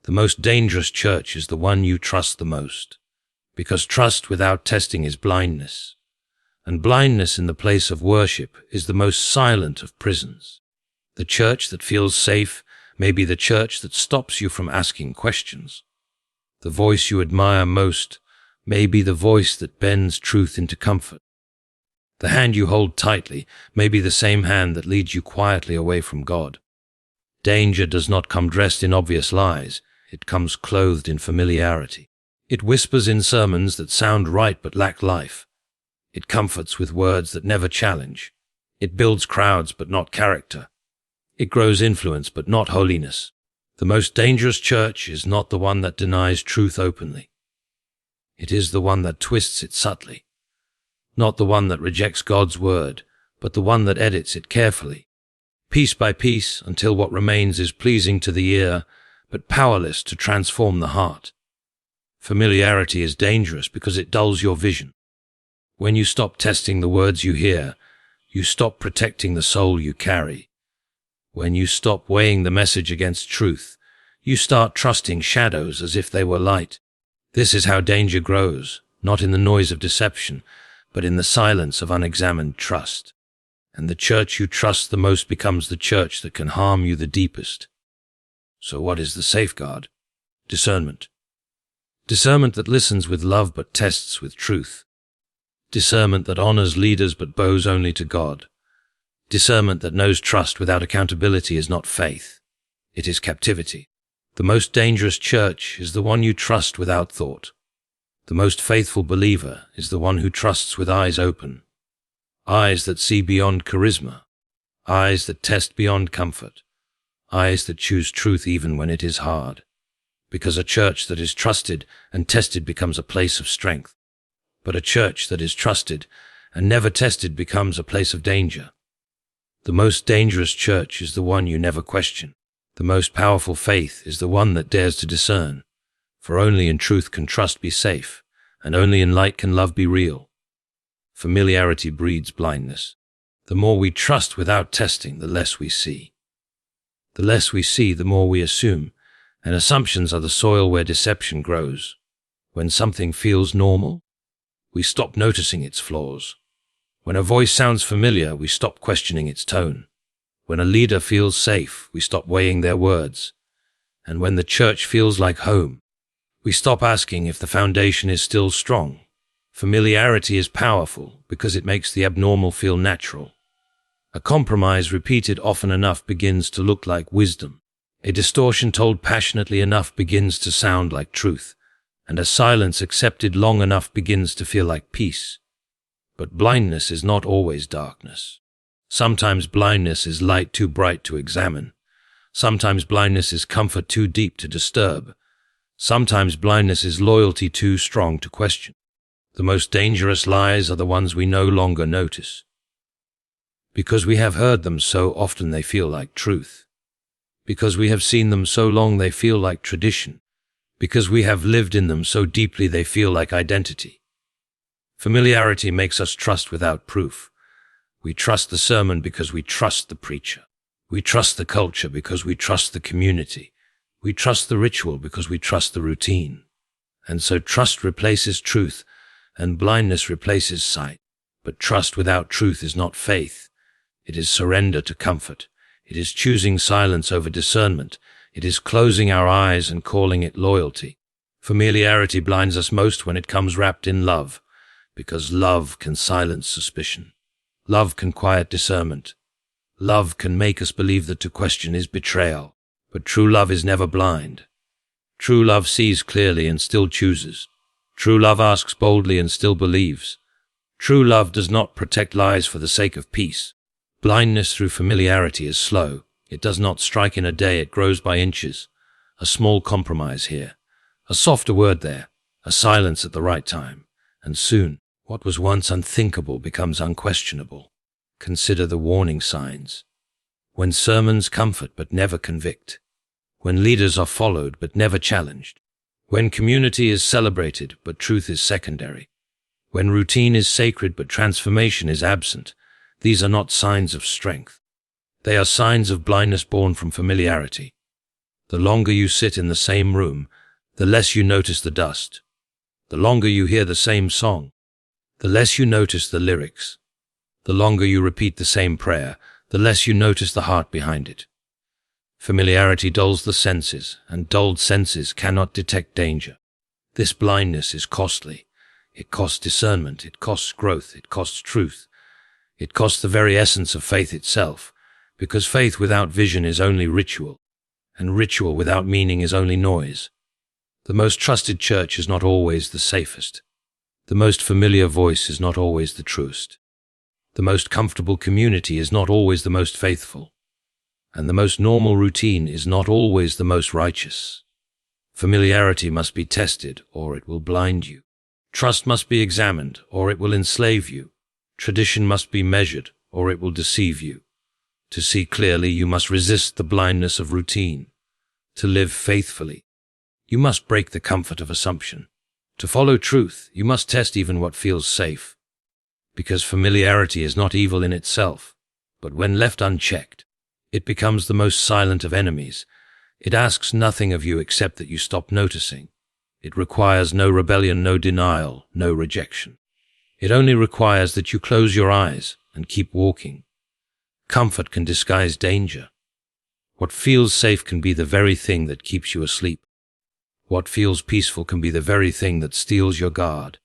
The most dangerous church is the one you trust the most, because trust without testing is blindness, and blindness in the place of worship is the most silent of prisons. The church that feels safe may be the church that stops you from asking questions. The voice you admire most may be the voice that bends truth into comfort. The hand you hold tightly may be the same hand that leads you quietly away from God. Danger does not come dressed in obvious lies. It comes clothed in familiarity. It whispers in sermons that sound right but lack life. It comforts with words that never challenge. It builds crowds but not character. It grows influence but not holiness. The most dangerous church is not the one that denies truth openly. It is the one that twists it subtly. Not the one that rejects God's word, but the one that edits it carefully, piece by piece, until what remains is pleasing to the ear, but powerless to transform the heart. Familiarity is dangerous because it dulls your vision. When you stop testing the words you hear, you stop protecting the soul you carry. When you stop weighing the message against truth, you start trusting shadows as if they were light. This is how danger grows, not in the noise of deception, but in the silence of unexamined trust. And the church you trust the most becomes the church that can harm you the deepest. So what is the safeguard? Discernment. Discernment that listens with love but tests with truth. Discernment that honors leaders but bows only to God. Discernment that knows trust without accountability is not faith. It is captivity. The most dangerous church is the one you trust without thought. The most faithful believer is the one who trusts with eyes open. Eyes that see beyond charisma. Eyes that test beyond comfort. Eyes that choose truth even when it is hard. Because a church that is trusted and tested becomes a place of strength. But a church that is trusted and never tested becomes a place of danger. The most dangerous church is the one you never question. The most powerful faith is the one that dares to discern. For only in truth can trust be safe, and only in light can love be real. Familiarity breeds blindness. The more we trust without testing, the less we see. The less we see, the more we assume, and assumptions are the soil where deception grows. When something feels normal, we stop noticing its flaws. When a voice sounds familiar, we stop questioning its tone. When a leader feels safe, we stop weighing their words. And when the church feels like home, we stop asking if the foundation is still strong. Familiarity is powerful because it makes the abnormal feel natural. A compromise repeated often enough begins to look like wisdom. A distortion told passionately enough begins to sound like truth. And a silence accepted long enough begins to feel like peace. But blindness is not always darkness. Sometimes blindness is light too bright to examine. Sometimes blindness is comfort too deep to disturb. Sometimes blindness is loyalty too strong to question. The most dangerous lies are the ones we no longer notice. Because we have heard them so often they feel like truth. Because we have seen them so long they feel like tradition. Because we have lived in them so deeply they feel like identity. Familiarity makes us trust without proof. We trust the sermon because we trust the preacher. We trust the culture because we trust the community. We trust the ritual because we trust the routine. And so trust replaces truth, and blindness replaces sight. But trust without truth is not faith. It is surrender to comfort. It is choosing silence over discernment. It is closing our eyes and calling it loyalty. Familiarity blinds us most when it comes wrapped in love, because love can silence suspicion. Love can quiet discernment. Love can make us believe that to question is betrayal. But true love is never blind. True love sees clearly and still chooses. True love asks boldly and still believes. True love does not protect lies for the sake of peace. Blindness through familiarity is slow. It does not strike in a day, it grows by inches. A small compromise here, a softer word there, a silence at the right time. And soon, what was once unthinkable becomes unquestionable. Consider the warning signs. When sermons comfort but never convict. When leaders are followed but never challenged. When community is celebrated but truth is secondary. When routine is sacred but transformation is absent. These are not signs of strength. They are signs of blindness born from familiarity. The longer you sit in the same room, the less you notice the dust. The longer you hear the same song, the less you notice the lyrics. The longer you repeat the same prayer, the less you notice the heart behind it. Familiarity dulls the senses, and dulled senses cannot detect danger. This blindness is costly. It costs discernment, it costs growth, it costs truth. It costs the very essence of faith itself, because faith without vision is only ritual, and ritual without meaning is only noise. The most trusted church is not always the safest. The most familiar voice is not always the truest. The most comfortable community is not always the most faithful. And the most normal routine is not always the most righteous. Familiarity must be tested, or it will blind you. Trust must be examined, or it will enslave you. Tradition must be measured, or it will deceive you. To see clearly, you must resist the blindness of routine. To live faithfully, you must break the comfort of assumption. To follow truth, you must test even what feels safe. Because familiarity is not evil in itself, but when left unchecked, it becomes the most silent of enemies. It asks nothing of you except that you stop noticing. It requires no rebellion, no denial, no rejection. It only requires that you close your eyes and keep walking. Comfort can disguise danger. What feels safe can be the very thing that keeps you asleep. What feels peaceful can be the very thing that steals your guard.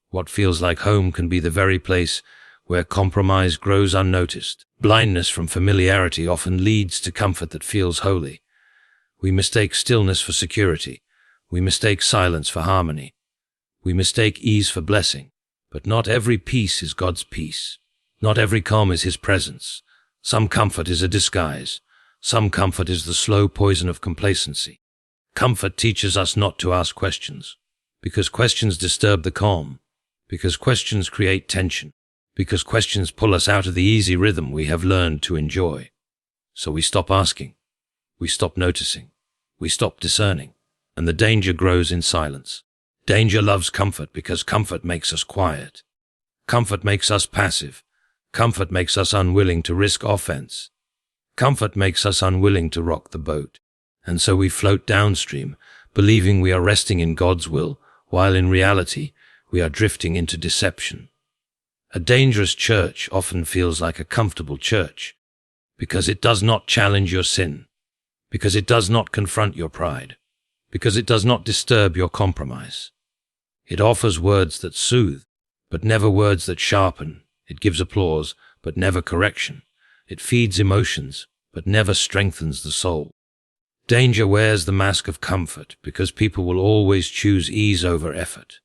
What feels like home can be the very place where compromise grows unnoticed. Blindness from familiarity often leads to comfort that feels holy. We mistake stillness for security. We mistake silence for harmony. We mistake ease for blessing. But not every peace is God's peace. Not every calm is His presence. Some comfort is a disguise. Some comfort is the slow poison of complacency. Comfort teaches us not to ask questions, because questions disturb the calm, because questions create tension, because questions pull us out of the easy rhythm we have learned to enjoy. So we stop asking, we stop noticing, we stop discerning, and the danger grows in silence. Danger loves comfort because comfort makes us quiet. Comfort makes us passive. Comfort makes us unwilling to risk offense. Comfort makes us unwilling to rock the boat. And so we float downstream, believing we are resting in God's will, while in reality, we are drifting into deception. A dangerous church often feels like a comfortable church, because it does not challenge your sin, because it does not confront your pride, because it does not disturb your compromise. It offers words that soothe, but never words that sharpen. It gives applause, but never correction. It feeds emotions, but never strengthens the soul. Danger wears the mask of comfort because people will always choose ease over effort.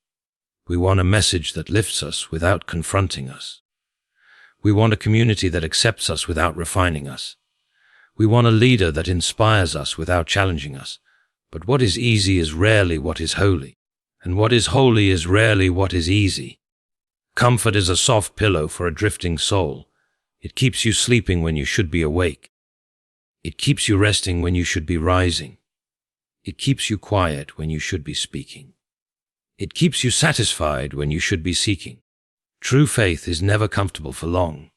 We want a message that lifts us without confronting us. We want a community that accepts us without refining us. We want a leader that inspires us without challenging us. But what is easy is rarely what is holy, and what is holy is rarely what is easy. Comfort is a soft pillow for a drifting soul. It keeps you sleeping when you should be awake. It keeps you resting when you should be rising. It keeps you quiet when you should be speaking. It keeps you satisfied when you should be seeking. True faith is never comfortable for long,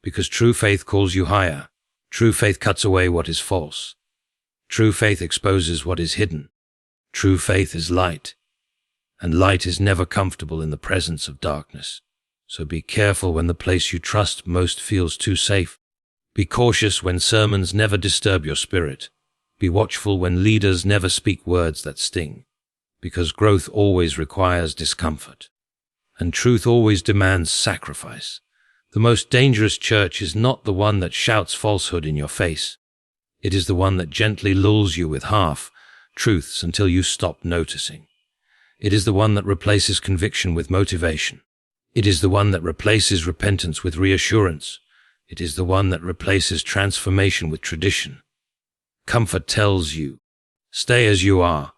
because true faith calls you higher. True faith cuts away what is false. True faith exposes what is hidden. True faith is light, and light is never comfortable in the presence of darkness. So be careful when the place you trust most feels too safe. Be cautious when sermons never disturb your spirit. Be watchful when leaders never speak words that sting, because growth always requires discomfort, and truth always demands sacrifice. The most dangerous church is not the one that shouts falsehood in your face. It is the one that gently lulls you with half-truths until you stop noticing. It is the one that replaces conviction with motivation. It is the one that replaces repentance with reassurance. It is the one that replaces transformation with tradition. Comfort tells you, stay as you are,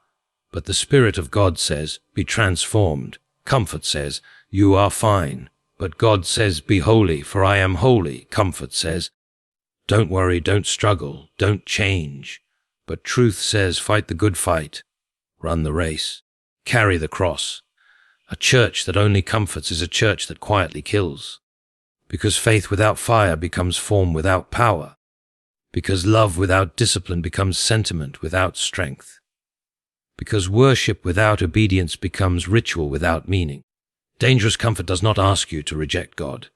but the Spirit of God says, be transformed. Comfort says, you are fine, but God says, be holy, for I am holy. Comfort says, don't worry, don't struggle, don't change. But truth says, fight the good fight, run the race, carry the cross. A church that only comforts is a church that quietly kills. Because faith without fire becomes form without power. Because love without discipline becomes sentiment without strength. Because worship without obedience becomes ritual without meaning. Dangerous comfort does not ask you to reject God.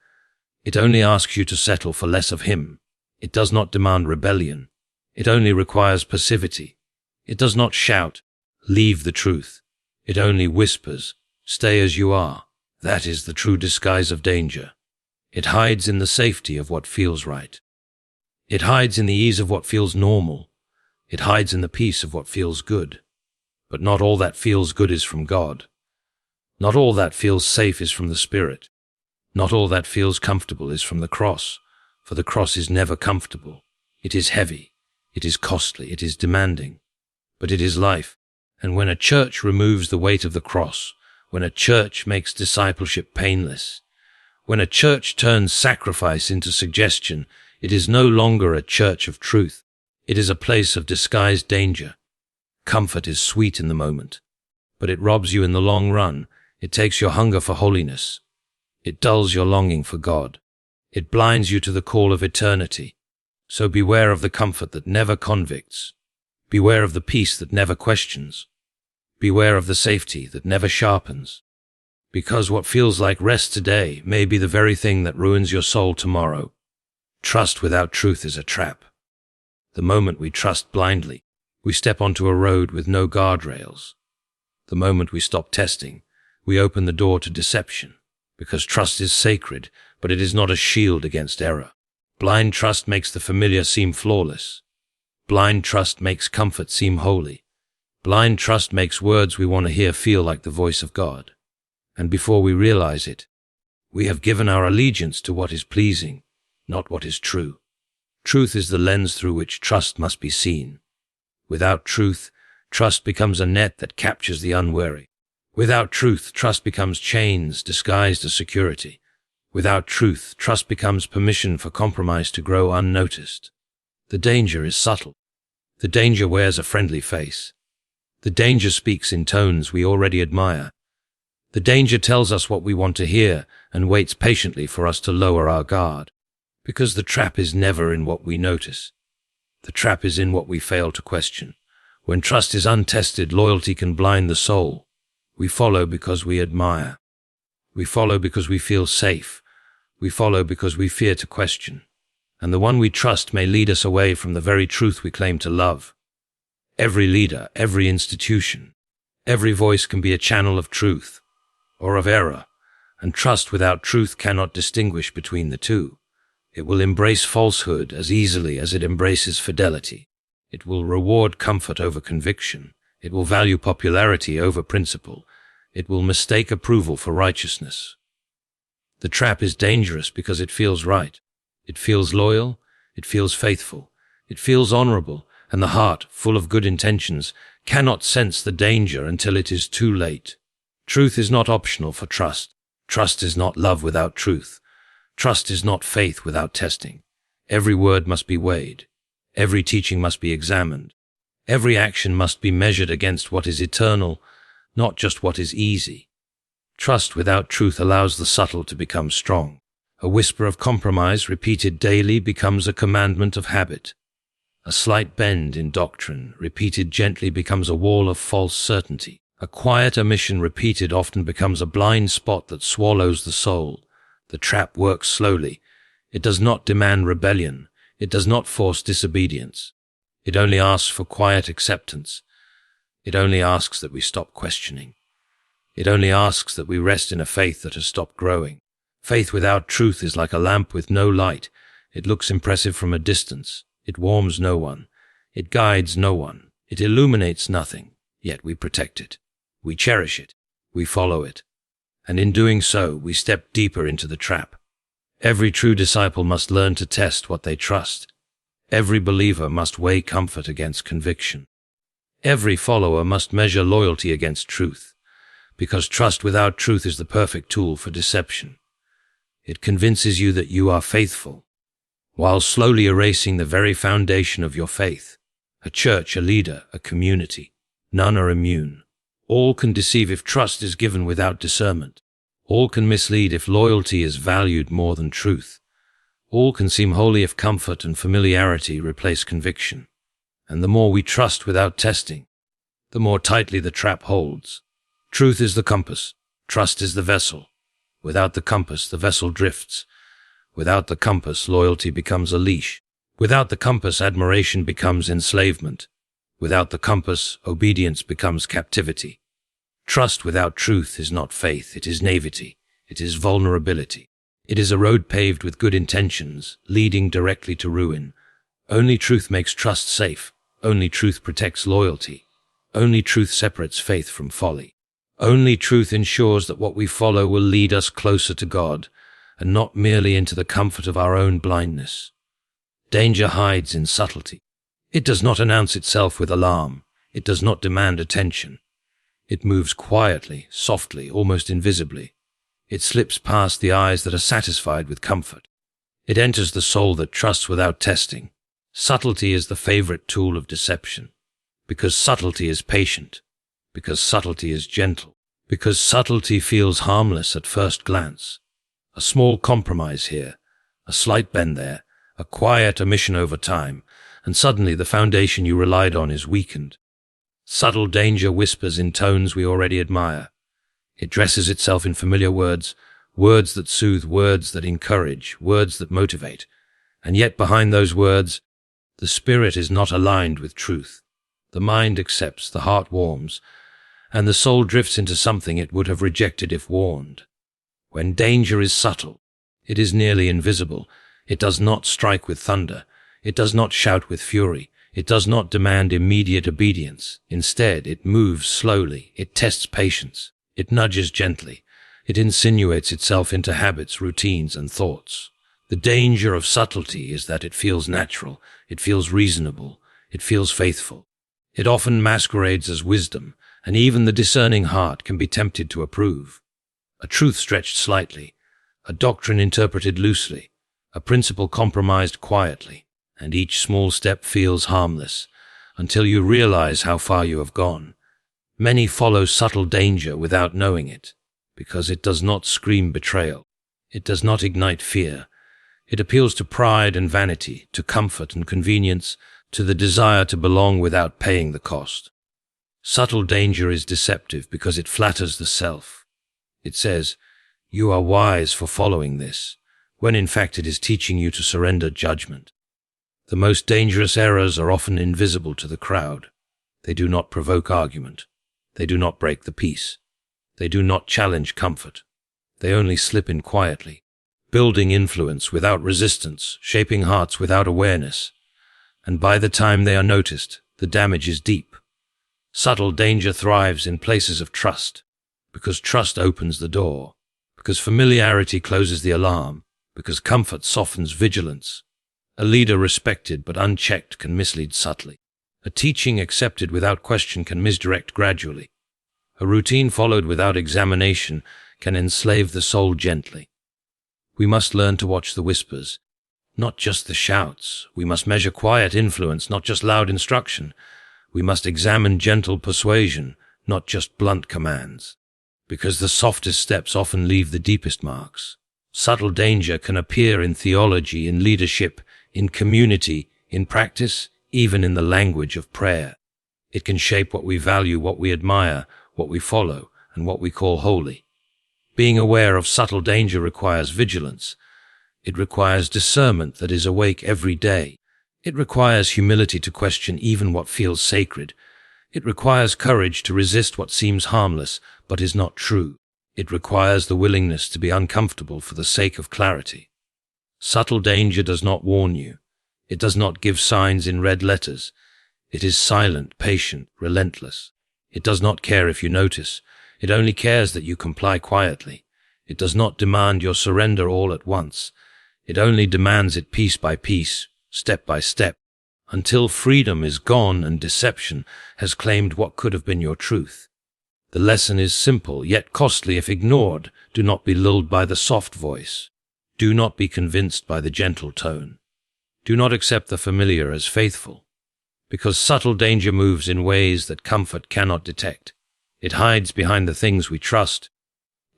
It only asks you to settle for less of Him. It does not demand rebellion. It only requires passivity. It does not shout, "Leave the truth." It only whispers, "Stay as you are." That is the true disguise of danger. It hides in the safety of what feels right. It hides in the ease of what feels normal. It hides in the peace of what feels good. But not all that feels good is from God. Not all that feels safe is from the Spirit. Not all that feels comfortable is from the cross, for the cross is never comfortable. It is heavy. It is costly. It is demanding. But it is life. And when a church removes the weight of the cross, when a church makes discipleship painless, when a church turns sacrifice into suggestion, it is no longer a church of truth. It is a place of disguised danger. Comfort is sweet in the moment, but it robs you in the long run. It takes your hunger for holiness. It dulls your longing for God. It blinds you to the call of eternity. So beware of the comfort that never convicts. Beware of the peace that never questions. Beware of the safety that never sharpens. Because what feels like rest today may be the very thing that ruins your soul tomorrow. Trust without truth is a trap. The moment we trust blindly, we step onto a road with no guardrails. The moment we stop testing, we open the door to deception. Because trust is sacred, but it is not a shield against error. Blind trust makes the familiar seem flawless. Blind trust makes comfort seem holy. Blind trust makes words we want to hear feel like the voice of God. And before we realize it, we have given our allegiance to what is pleasing, not what is true. Truth is the lens through which trust must be seen. Without truth, trust becomes a net that captures the unwary. Without truth, trust becomes chains disguised as security. Without truth, trust becomes permission for compromise to grow unnoticed. The danger is subtle. The danger wears a friendly face. The danger speaks in tones we already admire. The danger tells us what we want to hear and waits patiently for us to lower our guard. Because the trap is never in what we notice. The trap is in what we fail to question. When trust is untested, loyalty can blind the soul. We follow because we admire. We follow because we feel safe. We follow because we fear to question. And the one we trust may lead us away from the very truth we claim to love. Every leader, every institution, every voice can be a channel of truth or of error, and trust without truth cannot distinguish between the two. It will embrace falsehood as easily as it embraces fidelity. It will reward comfort over conviction. It will value popularity over principle. It will mistake approval for righteousness. The trap is dangerous because it feels right. It feels loyal. It feels faithful. It feels honorable, and the heart, full of good intentions, cannot sense the danger until it is too late. Truth is not optional for trust. Trust is not love without truth. Trust is not faith without testing. Every word must be weighed. Every teaching must be examined. Every action must be measured against what is eternal, not just what is easy. Trust without truth allows the subtle to become strong. A whisper of compromise repeated daily becomes a commandment of habit. A slight bend in doctrine repeated gently becomes a wall of false certainty. A quiet omission repeated often becomes a blind spot that swallows the soul. The trap works slowly. It does not demand rebellion. It does not force disobedience. It only asks for quiet acceptance. It only asks that we stop questioning. It only asks that we rest in a faith that has stopped growing. Faith without truth is like a lamp with no light. It looks impressive from a distance. It warms no one. It guides no one. It illuminates nothing. Yet we protect it. We cherish it. We follow it. And in doing so, we step deeper into the trap. Every true disciple must learn to test what they trust. Every believer must weigh comfort against conviction. Every follower must measure loyalty against truth, because trust without truth is the perfect tool for deception. It convinces you that you are faithful, while slowly erasing the very foundation of your faith. A church, a leader, a community. None are immune. All can deceive if trust is given without discernment. All can mislead if loyalty is valued more than truth. All can seem holy if comfort and familiarity replace conviction. And the more we trust without testing, the more tightly the trap holds. Truth is the compass. Trust is the vessel. Without the compass, the vessel drifts. Without the compass, loyalty becomes a leash. Without the compass, admiration becomes enslavement. Without the compass, obedience becomes captivity. Trust without truth is not faith, it is naivety. It is vulnerability. It is a road paved with good intentions, leading directly to ruin. Only truth makes trust safe. Only truth protects loyalty. Only truth separates faith from folly. Only truth ensures that what we follow will lead us closer to God, and not merely into the comfort of our own blindness. Danger hides in subtlety. It does not announce itself with alarm. It does not demand attention. It moves quietly, softly, almost invisibly. It slips past the eyes that are satisfied with comfort. It enters the soul that trusts without testing. Subtlety is the favorite tool of deception, because subtlety is patient, because subtlety is gentle, because subtlety feels harmless at first glance. A small compromise here, a slight bend there, a quiet omission over time, and suddenly the foundation you relied on is weakened. Subtle danger whispers in tones we already admire. It dresses itself in familiar words, words that soothe, words that encourage, words that motivate. And yet behind those words, the spirit is not aligned with truth. The mind accepts, the heart warms, and the soul drifts into something it would have rejected if warned. When danger is subtle, it is nearly invisible. It does not strike with thunder. It does not shout with fury. It does not demand immediate obedience. Instead, it moves slowly. It tests patience. It nudges gently. It insinuates itself into habits, routines, and thoughts. The danger of subtlety is that it feels natural. It feels reasonable. It feels faithful. It often masquerades as wisdom, and even the discerning heart can be tempted to approve. A truth stretched slightly, a doctrine interpreted loosely, a principle compromised quietly, and each small step feels harmless, until you realize how far you have gone. Many follow subtle danger without knowing it, because it does not scream betrayal. It does not ignite fear. It appeals to pride and vanity, to comfort and convenience, to the desire to belong without paying the cost. Subtle danger is deceptive because it flatters the self. It says, "You are wise for following this," when in fact it is teaching you to surrender judgment. The most dangerous errors are often invisible to the crowd. They do not provoke argument. They do not break the peace. They do not challenge comfort. They only slip in quietly, building influence without resistance, shaping hearts without awareness. And by the time they are noticed, the damage is deep. Subtle danger thrives in places of trust, because trust opens the door, because familiarity closes the alarm, because comfort softens vigilance. A leader respected but unchecked can mislead subtly. A teaching accepted without question can misdirect gradually. A routine followed without examination can enslave the soul gently. We must learn to watch the whispers, not just the shouts. We must measure quiet influence, not just loud instruction. We must examine gentle persuasion, not just blunt commands. Because the softest steps often leave the deepest marks. Subtle danger can appear in theology, in leadership, in community, in practice, even in the language of prayer. It can shape what we value, what we admire, what we follow, and what we call holy. Being aware of subtle danger requires vigilance. It requires discernment that is awake every day. It requires humility to question even what feels sacred. It requires courage to resist what seems harmless but is not true. It requires the willingness to be uncomfortable for the sake of clarity. Subtle danger does not warn you. It does not give signs in red letters. It is silent, patient, relentless. It does not care if you notice. It only cares that you comply quietly. It does not demand your surrender all at once. It only demands it piece by piece, step by step, until freedom is gone and deception has claimed what could have been your truth. The lesson is simple, yet costly if ignored. Do not be lulled by the soft voice. Do not be convinced by the gentle tone. Do not accept the familiar as faithful, because subtle danger moves in ways that comfort cannot detect. It hides behind the things we trust.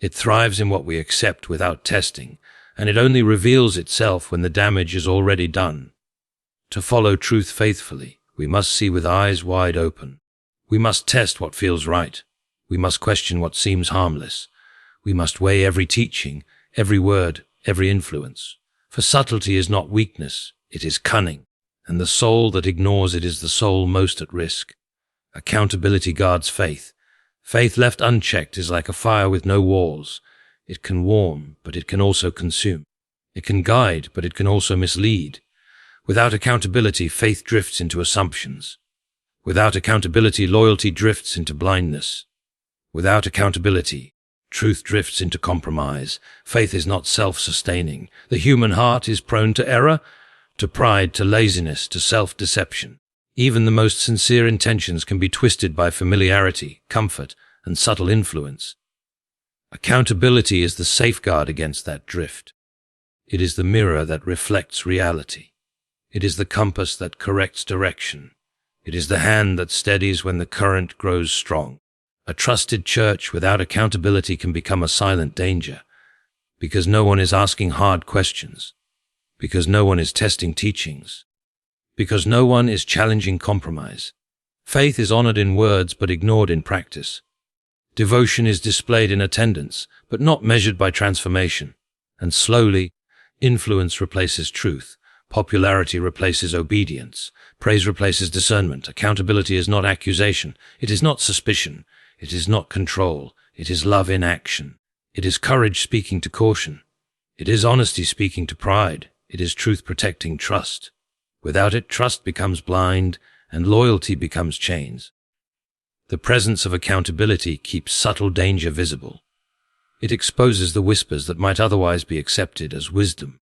It thrives in what we accept without testing, and it only reveals itself when the damage is already done. To follow truth faithfully, we must see with eyes wide open. We must test what feels right. We must question what seems harmless. We must weigh every teaching, every word, every influence. For subtlety is not weakness, it is cunning, and the soul that ignores it is the soul most at risk. Accountability guards faith. Faith left unchecked is like a fire with no walls. It can warm, but it can also consume. It can guide, but it can also mislead. Without accountability, faith drifts into assumptions. Without accountability, loyalty drifts into blindness. Without accountability, truth drifts into compromise. Faith is not self-sustaining. The human heart is prone to error, to pride, to laziness, to self-deception. Even the most sincere intentions can be twisted by familiarity, comfort, and subtle influence. Accountability is the safeguard against that drift. It is the mirror that reflects reality. It is the compass that corrects direction. It is the hand that steadies when the current grows strong. A trusted church without accountability can become a silent danger, because no one is asking hard questions, because no one is testing teachings, because no one is challenging compromise. Faith is honored in words but ignored in practice. Devotion is displayed in attendance, but not measured by transformation. And slowly, influence replaces truth. Popularity replaces obedience. Praise replaces discernment. Accountability is not accusation. It is not suspicion. It is not control. It is love in action. It is courage speaking to caution. It is honesty speaking to pride. It is truth protecting trust. Without it, trust becomes blind and loyalty becomes chains. The presence of accountability keeps subtle danger visible. It exposes the whispers that might otherwise be accepted as wisdom.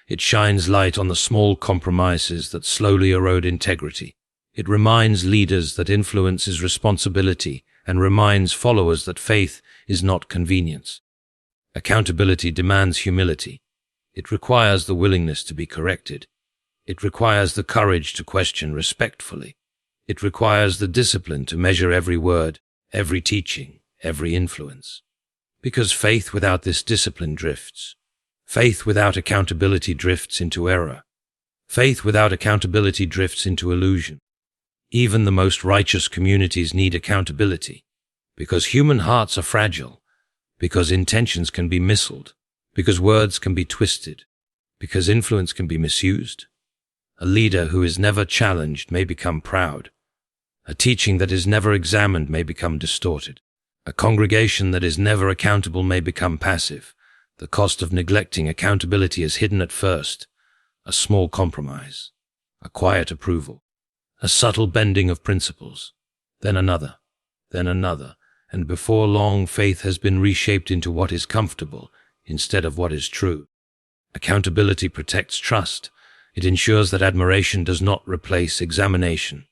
It shines light on the small compromises that slowly erode integrity. It reminds leaders that influence is responsibility and reminds followers that faith is not convenience. Accountability demands humility. It requires the willingness to be corrected. It requires the courage to question respectfully. It requires the discipline to measure every word, every teaching, every influence. Because faith without this discipline drifts. Faith without accountability drifts into error. Faith without accountability drifts into illusion. Even the most righteous communities need accountability, because human hearts are fragile, because intentions can be missiled, because words can be twisted, because influence can be misused. A leader who is never challenged may become proud. A teaching that is never examined may become distorted. A congregation that is never accountable may become passive. The cost of neglecting accountability is hidden at first. A small compromise, a quiet approval, a subtle bending of principles, then another, and before long faith has been reshaped into what is comfortable instead of what is true. Accountability protects trust. It ensures that admiration does not replace examination.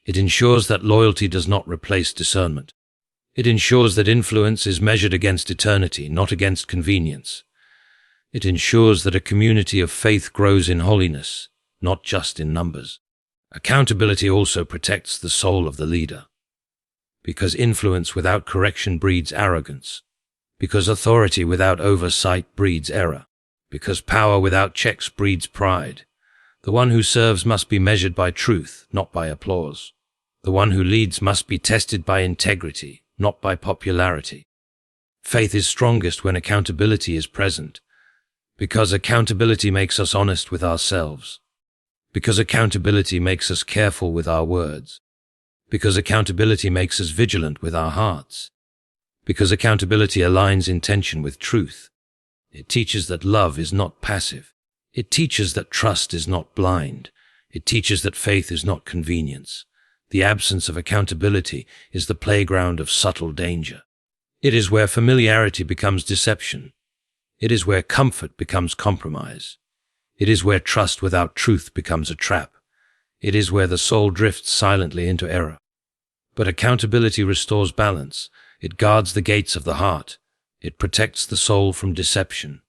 It ensures that loyalty does not replace discernment. It ensures that influence is measured against eternity, not against convenience. It ensures that a community of faith grows in holiness, not just in numbers. Accountability also protects the soul of the leader. Because influence without correction breeds arrogance. Because authority without oversight breeds error. Because power without checks breeds pride. The one who serves must be measured by truth, not by applause. The one who leads must be tested by integrity, not by popularity. Faith is strongest when accountability is present, because accountability makes us honest with ourselves, because accountability makes us careful with our words, because accountability makes us vigilant with our hearts, because accountability aligns intention with truth. It teaches that love is not passive. It teaches that trust is not blind. It teaches that faith is not convenience. The absence of accountability is the playground of subtle danger. It is where familiarity becomes deception. It is where comfort becomes compromise. It is where trust without truth becomes a trap. It is where the soul drifts silently into error. But accountability restores balance. It guards the gates of the heart. It protects the soul from deception.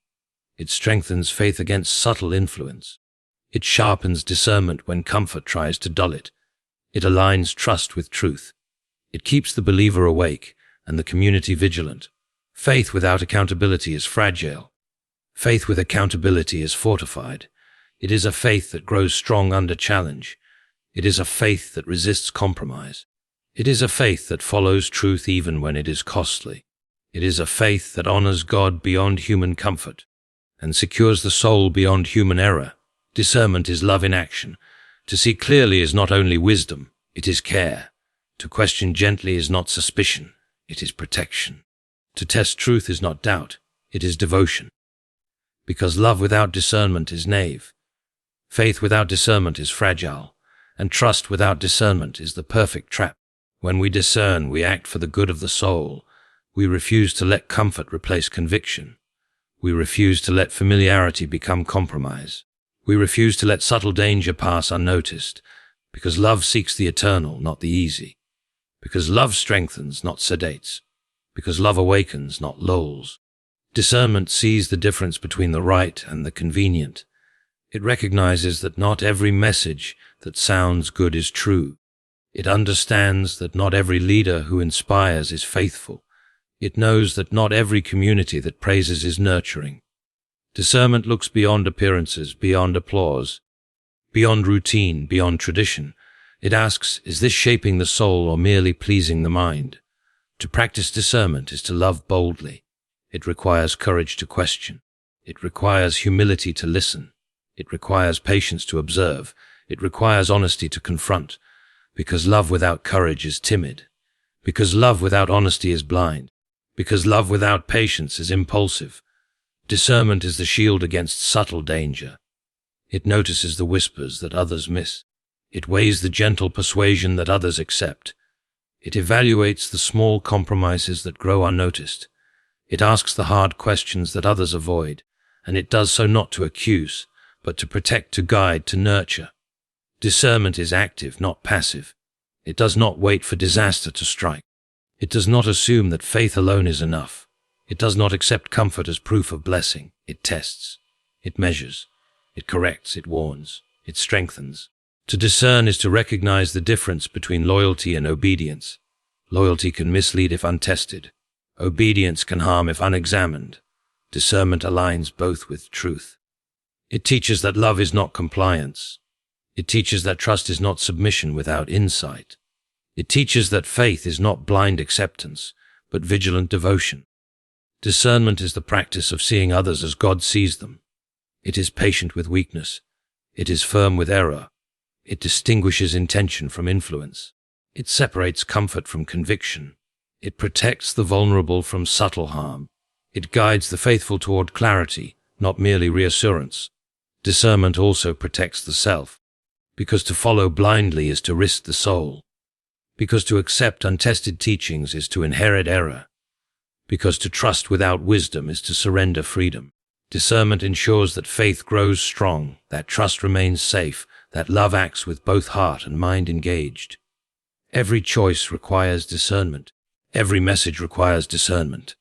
It strengthens faith against subtle influence. It sharpens discernment when comfort tries to dull it. It aligns trust with truth. It keeps the believer awake and the community vigilant. Faith without accountability is fragile. Faith with accountability is fortified. It is a faith that grows strong under challenge. It is a faith that resists compromise. It is a faith that follows truth even when it is costly. It is a faith that honors God beyond human comfort and secures the soul beyond human error. Discernment is love in action. To see clearly is not only wisdom, it is care. To question gently is not suspicion, it is protection. To test truth is not doubt, it is devotion. Because love without discernment is naive. Faith without discernment is fragile, and trust without discernment is the perfect trap. When we discern, we act for the good of the soul. We refuse to let comfort replace conviction. We refuse to let familiarity become compromise. We refuse to let subtle danger pass unnoticed, because love seeks the eternal, not the easy. Because love strengthens, not sedates. Because love awakens, not lulls. Discernment sees the difference between the right and the convenient. It recognizes that not every message that sounds good is true. It understands that not every leader who inspires is faithful. It knows that not every community that praises is nurturing. Discernment looks beyond appearances, beyond applause, beyond routine, beyond tradition. It asks, is this shaping the soul or merely pleasing the mind? To practice discernment is to love boldly. It requires courage to question. It requires humility to listen. It requires patience to observe. It requires honesty to confront. Because love without courage is timid. Because love without honesty is blind. Because love without patience is impulsive. Discernment is the shield against subtle danger. It notices the whispers that others miss. It weighs the gentle persuasion that others accept. It evaluates the small compromises that grow unnoticed. It asks the hard questions that others avoid, and it does so not to accuse, but to protect, to guide, to nurture. Discernment is active, not passive. It does not wait for disaster to strike. It does not assume that faith alone is enough. It does not accept comfort as proof of blessing. It tests. It measures. It corrects. It warns. It strengthens. To discern is to recognize the difference between loyalty and obedience. Loyalty can mislead if untested. Obedience can harm if unexamined. Discernment aligns both with truth. It teaches that love is not compliance. It teaches that trust is not submission without insight. It teaches that faith is not blind acceptance, but vigilant devotion. Discernment is the practice of seeing others as God sees them. It is patient with weakness. It is firm with error. It distinguishes intention from influence. It separates comfort from conviction. It protects the vulnerable from subtle harm. It guides the faithful toward clarity, not merely reassurance. Discernment also protects the self, because to follow blindly is to risk the soul. Because to accept untested teachings is to inherit error. Because to trust without wisdom is to surrender freedom. Discernment ensures that faith grows strong, that trust remains safe, that love acts with both heart and mind engaged. Every choice requires discernment. Every message requires discernment.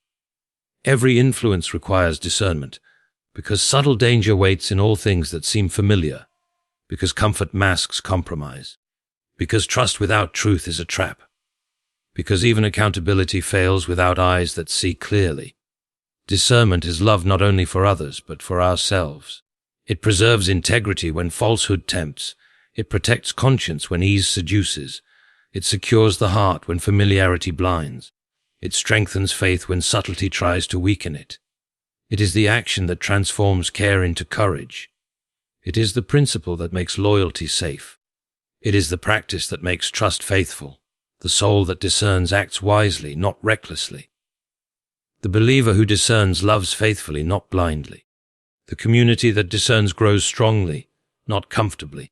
Every influence requires discernment, because subtle danger waits in all things that seem familiar, because comfort masks compromise, because trust without truth is a trap, because even accountability fails without eyes that see clearly. Discernment is love not only for others, but for ourselves. It preserves integrity when falsehood tempts. It protects conscience when ease seduces. It secures the heart when familiarity blinds. It strengthens faith when subtlety tries to weaken it. It is the action that transforms care into courage. It is the principle that makes loyalty safe. It is the practice that makes trust faithful. The soul that discerns acts wisely, not recklessly. The believer who discerns loves faithfully, not blindly. The community that discerns grows strongly, not comfortably.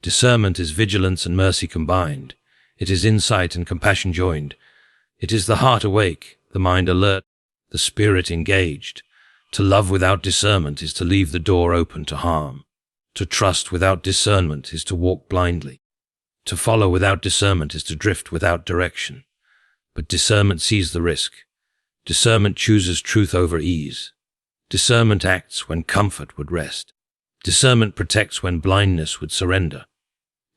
Discernment is vigilance and mercy combined. It is insight and compassion joined. It is the heart awake, the mind alert, the spirit engaged. To love without discernment is to leave the door open to harm. To trust without discernment is to walk blindly. To follow without discernment is to drift without direction. But discernment sees the risk. Discernment chooses truth over ease. Discernment acts when comfort would rest. Discernment protects when blindness would surrender.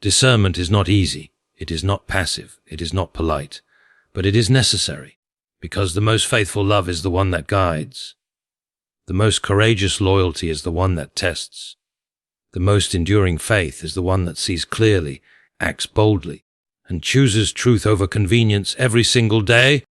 Discernment is not easy. It is not passive. It is not polite. But it is necessary, because the most faithful love is the one that guides. The most courageous loyalty is the one that tests. The most enduring faith is the one that sees clearly, acts boldly, and chooses truth over convenience every single day.